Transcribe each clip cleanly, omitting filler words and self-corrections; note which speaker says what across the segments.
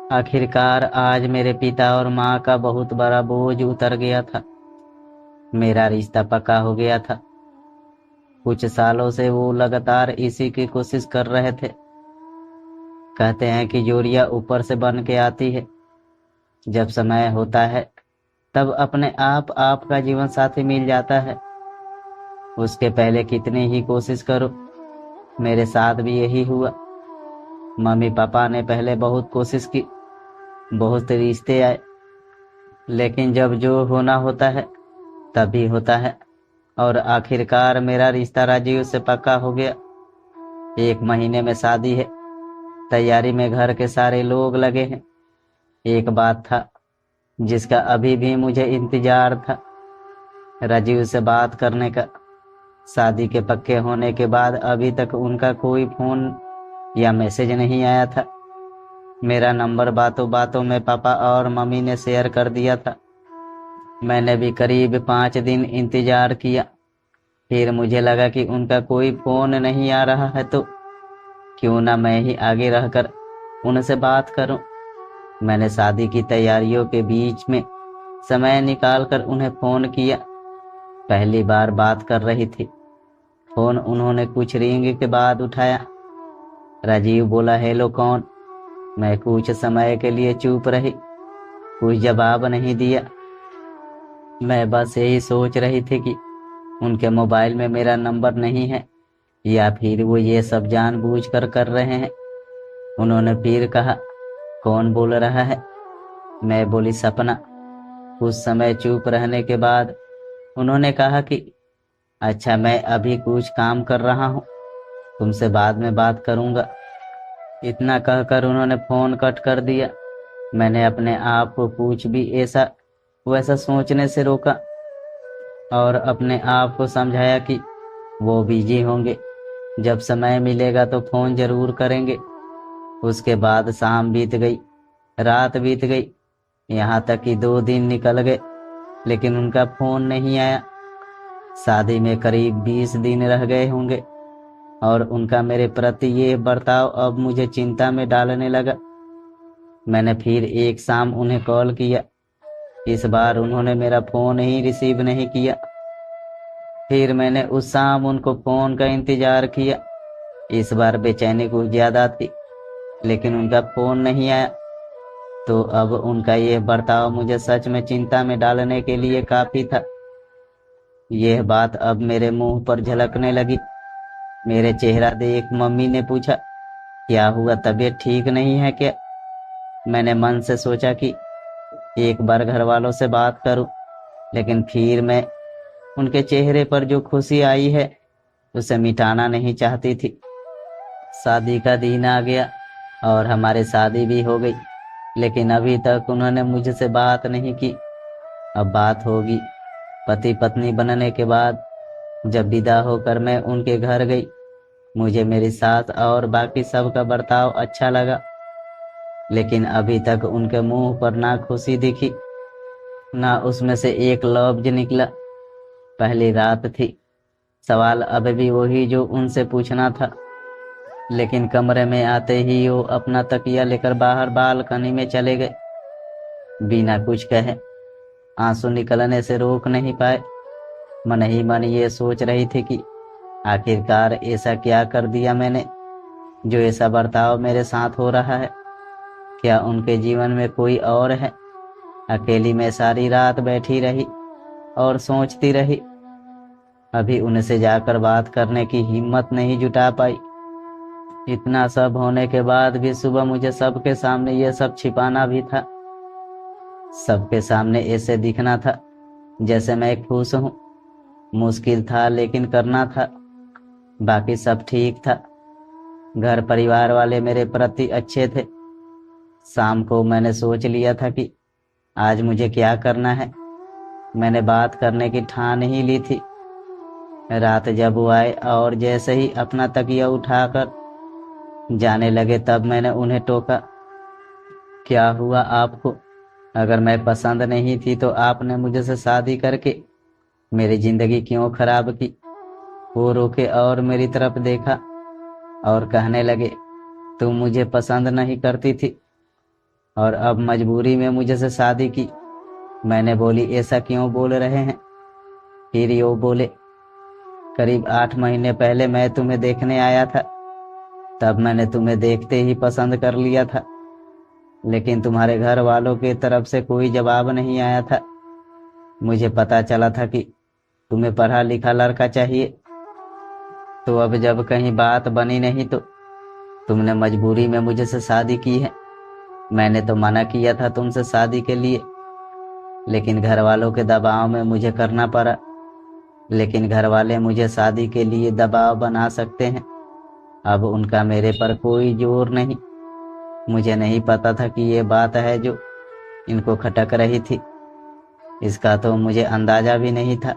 Speaker 1: आखिरकार आज मेरे पिता और माँ का बहुत बड़ा बोझ उतर गया था। मेरा रिश्ता पक्का हो गया था। कुछ सालों से वो लगातार इसी की कोशिश कर रहे थे। कहते हैं कि जोड़ियां ऊपर से बन के आती है। जब समय होता है तब अपने आप आपका जीवन साथी मिल जाता है। उसके पहले कितनी ही कोशिश करो, मेरे साथ भी यही हुआ। मम्मी पापा ने पहले बहुत कोशिश की, बहुत रिश्ते आए, लेकिन जब जो होना होता है तभी होता है। और आखिरकार मेरा रिश्ता राजीव से पक्का हो गया। 1 महीने में शादी है। तैयारी में घर के सारे लोग लगे हैं। एक बात था जिसका अभी भी मुझे इंतजार था, राजीव से बात करने का। शादी के पक्के होने के बाद अभी तक उनका कोई फोन या मैसेज नहीं आया था। मेरा नंबर बातों बातों में पापा और मम्मी ने शेयर कर दिया था। मैंने भी करीब 5 दिन इंतजार किया। फिर मुझे लगा कि उनका कोई फोन नहीं आ रहा है तो क्यों ना मैं ही आगे रहकर उनसे बात करूं। मैंने शादी की तैयारियों के बीच में समय निकालकर उन्हें फोन किया। पहली बार बात कर रही थी। फोन उन्होंने कुछ रिंग के बाद उठाया। राजीव बोला, हेलो कौन। मैं कुछ समय के लिए चुप रही, कुछ जवाब नहीं दिया। मैं बस यही सोच रही थी कि उनके मोबाइल में मेरा नंबर नहीं है या फिर वो ये सब जानबूझ कर रहे हैं। उन्होंने फिर कहा, कौन बोल रहा है। मैं बोली, सपना। कुछ समय चुप रहने के बाद उन्होंने कहा कि अच्छा, मैं अभी कुछ काम कर रहा हूँ, तुमसे बाद में बात करूंगा। इतना कहकर उन्होंने फोन कट कर दिया। मैंने अपने आप को कुछ भी ऐसा वैसा सोचने से रोका और अपने आप को समझाया कि वो बिजी होंगे, जब समय मिलेगा तो फोन जरूर करेंगे। उसके बाद शाम बीत गई, रात बीत गई, यहाँ तक कि 2 दिन निकल गए, लेकिन उनका फोन नहीं आया। शादी में करीब 20 दिन रह गए होंगे और उनका मेरे प्रति ये बर्ताव अब मुझे चिंता में डालने लगा। मैंने फिर एक शाम उन्हें कॉल किया। इस बार उन्होंने मेरा फोन ही रिसीव नहीं किया। फिर मैंने उस शाम उनको फोन का इंतजार किया। इस बार बेचैनी कुछ ज्यादा थी, लेकिन उनका फोन नहीं आया। तो अब उनका यह बर्ताव मुझे सच में चिंता में डालने के लिए काफी था। यह बात अब मेरे मुंह पर झलकने लगी। मेरे चेहरा देख मम्मी ने पूछा, क्या हुआ, तबीयत ठीक नहीं है क्या। मैंने मन से सोचा कि एक बार घर वालों से बात करूं, लेकिन फिर मैं उनके चेहरे पर जो खुशी आई है उसे मिटाना नहीं चाहती थी। शादी का दिन आ गया और हमारी शादी भी हो गई, लेकिन अभी तक उन्होंने मुझसे बात नहीं की। अब बात होगी। पति पत्नी बनने के बाद जब विदा होकर मैं उनके घर गई, मुझे मेरी सास और बाकी सबका बर्ताव अच्छा लगा, लेकिन अभी तक उनके मुंह पर ना खुशी दिखी, ना उसमें से एक लफ्ज निकला। पहली रात थी। सवाल अभी भी वही जो उनसे पूछना था, लेकिन कमरे में आते ही वो अपना तकिया लेकर बाहर बालकनी में चले गए, बिना कुछ कहे। आंसू निकलने से रोक नहीं पाए। मन ही मन ये सोच रही थी कि आखिरकार ऐसा क्या कर दिया मैंने जो ऐसा बर्ताव मेरे साथ हो रहा है। क्या उनके जीवन में कोई और है। अकेली मैं सारी रात बैठी रही और सोचती रही। अभी उनसे जाकर बात करने की हिम्मत नहीं जुटा पाई। इतना सब होने के बाद भी सुबह मुझे सबके सामने ये सब छिपाना भी था। सबके सामने ऐसे दिखना था जैसे मैं खुश हूँ। मुश्किल था लेकिन करना था। बाकी सब ठीक था। घर परिवार वाले मेरे प्रति अच्छे थे। शाम को मैंने सोच लिया था कि आज मुझे क्या करना है। मैंने बात करने की ठान ही ली थी। रात जब वो आए और जैसे ही अपना तकिया उठाकर जाने लगे तब मैंने उन्हें टोका, क्या हुआ आपको। अगर मैं पसंद नहीं थी तो आपने मुझसे शादी करके मेरी जिंदगी क्यों खराब की। वो रुके और मेरी तरफ देखा और कहने लगे, तुम मुझे पसंद नहीं करती थी। और अब मजबूरी में मुझसे शादी की। मैंने बोली ऐसा क्यों बोल रहे हैं? फिर यो बोले करीब 8 महीने पहले मैं तुम्हें देखने आया था, तब मैंने तुम्हें देखते ही पसंद कर लिया था, लेकिन तुम्हारे घर वालों की तरफ से कोई जवाब नहीं आया था। मुझे पता चला था कि तुम्हें पढ़ा लिखा लड़का चाहिए, तो अब जब कहीं बात बनी नहीं तो तुमने मजबूरी में मुझसे शादी की है। मैंने तो मना किया था तुमसे शादी के लिए, लेकिन घर वालों के दबाव में मुझे करना पड़ा। लेकिन घर वाले मुझे शादी के लिए दबाव बना सकते हैं, अब उनका मेरे पर कोई जोर नहीं। मुझे नहीं पता था कि ये बात है जो इनको खटक रही थी, इसका तो मुझे अंदाजा भी नहीं था।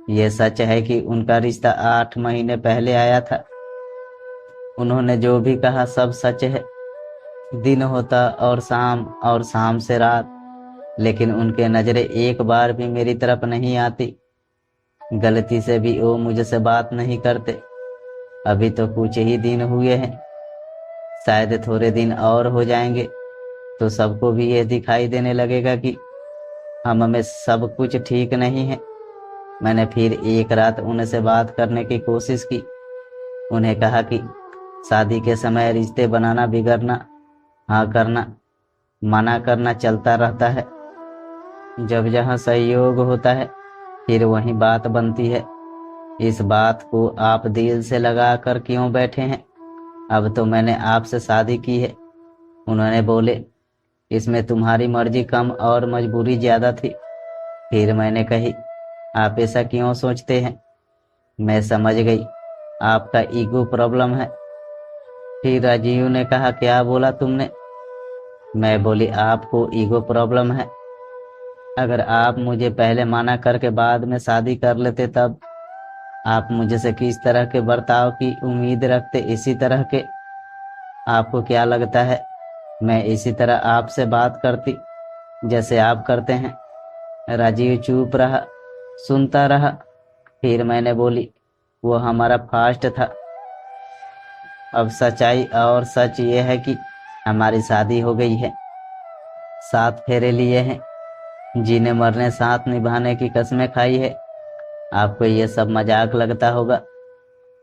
Speaker 1: ये सच है कि उनका रिश्ता 8 महीने पहले आया था। उन्होंने जो भी कहा सब सच है। दिन होता और शाम से रात, लेकिन उनके नजरें एक बार भी मेरी तरफ नहीं आती। गलती से भी वो मुझसे बात नहीं करते। अभी तो कुछ ही दिन हुए हैं, शायद थोड़े दिन और हो जाएंगे तो सबको भी ये दिखाई देने लगेगा कि हम में सब कुछ ठीक नहीं है। मैंने फिर एक रात उनसे बात करने की कोशिश की। उन्हें कहा कि शादी के समय रिश्ते बनाना बिगड़ना, हाँ करना, मना करना चलता रहता है। जब जहाँ सहयोग होता है फिर वहीं बात बनती है। इस बात को आप दिल से लगा कर क्यों बैठे हैं? अब तो मैंने आपसे शादी की है। उन्होंने बोले इसमें तुम्हारी मर्जी कम और मजबूरी ज्यादा थी। फिर मैंने कही आप ऐसा क्यों सोचते हैं? मैं समझ गई आपका ईगो प्रॉब्लम है। फिर राजीव ने कहा क्या बोला तुमने? मैं बोली आपको ईगो प्रॉब्लम है। अगर आप मुझे पहले मना करके बाद में शादी कर लेते तब आप मुझसे किस तरह के बर्ताव की उम्मीद रखते? इसी तरह के? आपको क्या लगता है मैं इसी तरह आपसे बात करती जैसे आप करते हैं? राजीव चुप रहा, सुनता रहा। फिर मैंने बोली वो हमारा फास्ट था। अब सच्चाई और सच ये है कि हमारी शादी हो गई है, 7 फेरे लिए हैं, जीने मरने साथ निभाने की कस्में खाई है। आपको ये सब मजाक लगता होगा,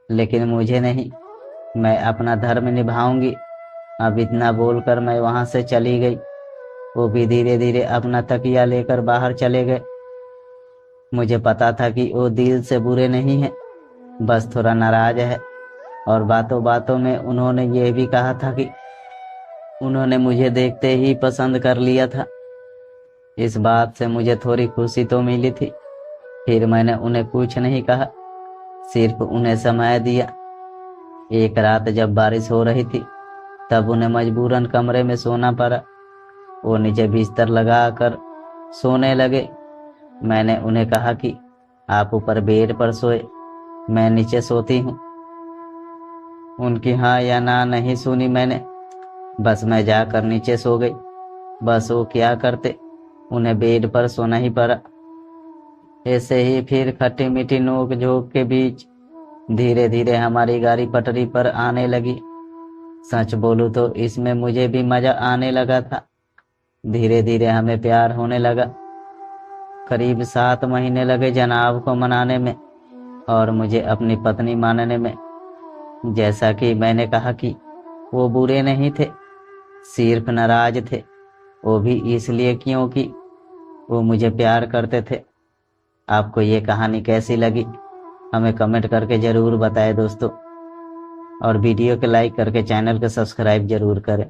Speaker 1: लेकिन मुझे नहीं। मैं अपना धर्म निभाऊंगी। अब इतना बोलकर मैं वहां से चली गई। वो भी धीरे धीरे अपना तकिया लेकर बाहर चले गए। मुझे पता था कि वो दिल से बुरे नहीं है, बस थोड़ा नाराज है। और बातों बातों में उन्होंने ये भी कहा था कि उन्होंने मुझे देखते ही पसंद कर लिया था। इस बात से मुझे थोड़ी खुशी तो मिली थी। फिर मैंने उन्हें कुछ नहीं कहा, सिर्फ उन्हें समय दिया। एक रात जब बारिश हो रही थी तब उन्हें मजबूरन कमरे में सोना पड़ा। वो नीचे बिस्तर लगा कर सोने लगे। मैंने उन्हें कहा कि आप ऊपर बेड पर सोए, मैं नीचे सोती हूँ। उनकी हाँ या ना नहीं सुनी मैंने, बस मैं जाकर नीचे सो गई। बस वो क्या करते, उन्हें बेड पर सोना ही पड़ा। ऐसे ही फिर खट्टी मीठी नोक झोंक के बीच धीरे धीरे हमारी गाड़ी पटरी पर आने लगी। सच बोलूं तो इसमें मुझे भी मजा आने लगा था। धीरे धीरे हमें प्यार होने लगा। करीब 7 महीने लगे जनाब को मनाने में और मुझे अपनी पत्नी मानने में। जैसा कि मैंने कहा कि वो बुरे नहीं थे, सिर्फ नाराज थे। वो भी इसलिए क्योंकि वो मुझे प्यार करते थे। आपको ये कहानी कैसी लगी हमें कमेंट करके ज़रूर बताएं दोस्तों, और वीडियो को लाइक करके चैनल को सब्सक्राइब जरूर करें।